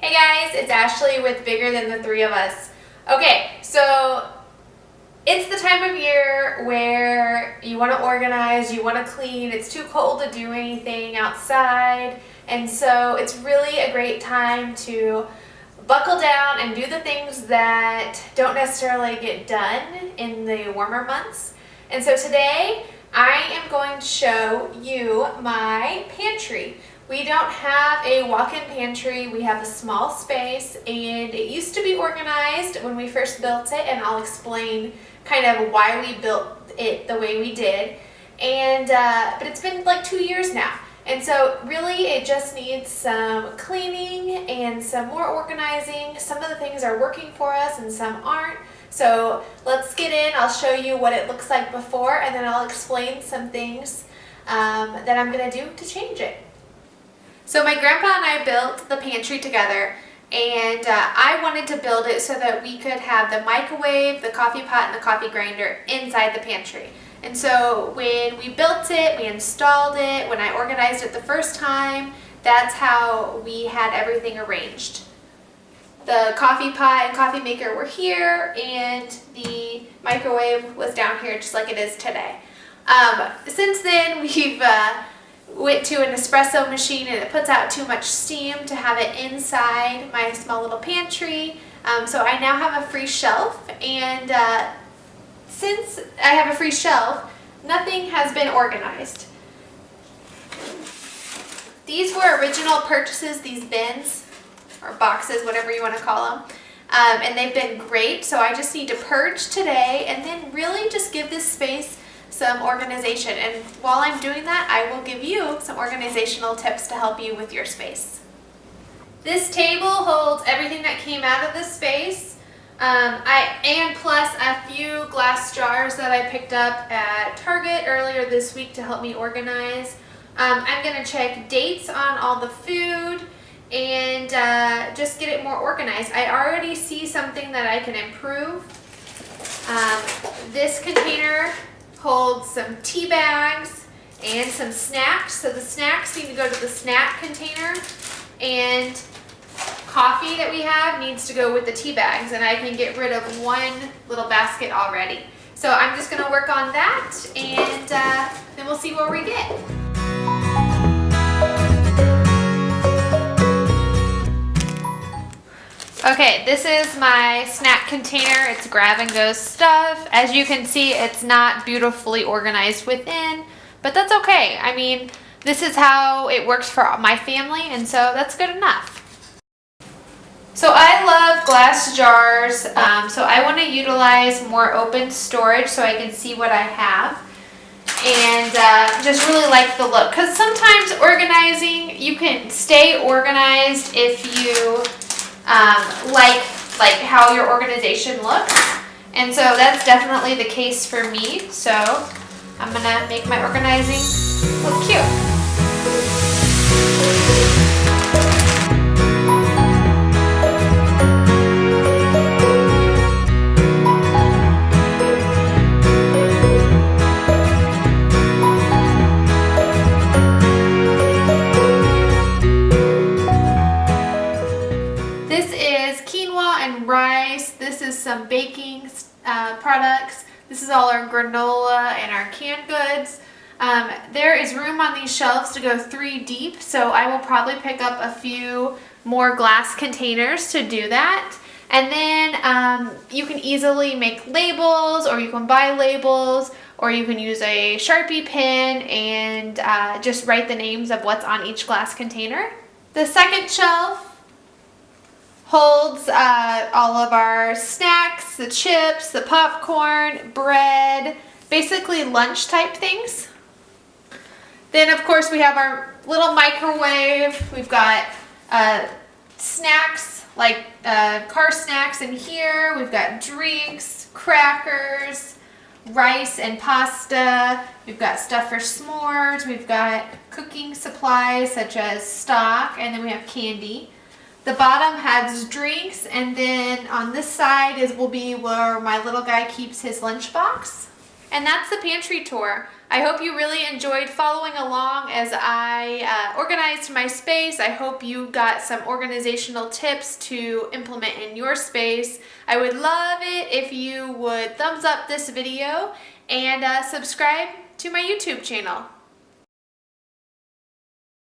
Hey guys, it's Ashley with Bigger Than the Three of Us. Okay, so it's the time of year where you want to organize, you want to clean, it's too cold to do anything outside, and so it's really a great time to buckle down and do the things that don't necessarily get done in the warmer months. And so today I am going to show you my pantry. We don't have a walk-in pantry, we have a small space, and it used to be organized when we first built it, and I'll explain kind of why we built it the way we did. And but it's been like 2 years now, and so really it just needs some cleaning and some more organizing. Some of the things are working for us and some aren't. So let's get in. I'll show you what it looks like before, and then I'll explain some things that I'm going to do to change it. So my grandpa and I built the pantry together, and I wanted to build it so that we could have the microwave, the coffee pot, and the coffee grinder inside the pantry. And so when we built it, we installed it, when I organized it the first time, that's how we had everything arranged. The coffee pot and coffee maker were here, and the microwave was down here just like it is today. Since then, we've went to an espresso machine, and it puts out too much steam to have it inside my small little pantry. So I now have a free shelf, and since I have a free shelf, nothing has been organized. These were original purchases, these bins, or boxes, whatever you want to call them. And they've been great, so I just need to purge today and then really just give this space some organization. And while I'm doing that, I will give you some organizational tips to help you with your space. This table holds everything that came out of this space, and plus a few glass jars that I picked up at Target earlier this week to help me organize. I'm going to check dates on all the food and just get it more organized. I already see something that I can improve. This container holds some tea bags and some snacks. So the snacks need to go to the snack container, and coffee that we have needs to go with the tea bags, and I can get rid of one little basket already. So I'm just going to work on that, and then we'll see where we get. Okay, this is my snack container. It's grab and go stuff. As you can see, it's not beautifully organized within, but that's okay. I mean, this is how it works for my family, and so that's good enough. So I love glass jars, so I want to utilize more open storage so I can see what I have, and just really like the look, because sometimes organizing, you can stay organized if you like how your organization looks, and so that's definitely the case for me. So I'm gonna make my organizing look cute. Rice. This is some baking products. This is all our granola and our canned goods. There is room on these shelves to go 3 deep, so I will probably pick up a few more glass containers to do that. And then you can easily make labels, or you can buy labels, or you can use a Sharpie pen and just write the names of what's on each glass container. The second shelf holds all of our snacks, the chips, the popcorn, bread, basically lunch type things. Then of course we have our little microwave. We've got snacks like car snacks in here. We've got drinks, crackers, rice and pasta. We've got stuff for s'mores. We've got cooking supplies such as stock, and then we have candy. The bottom has drinks, and then on this side will be where my little guy keeps his lunchbox. And that's the pantry tour. I hope you really enjoyed following along as I organized my space. I hope you got some organizational tips to implement in your space. I would love it if you would thumbs up this video and subscribe to my YouTube channel.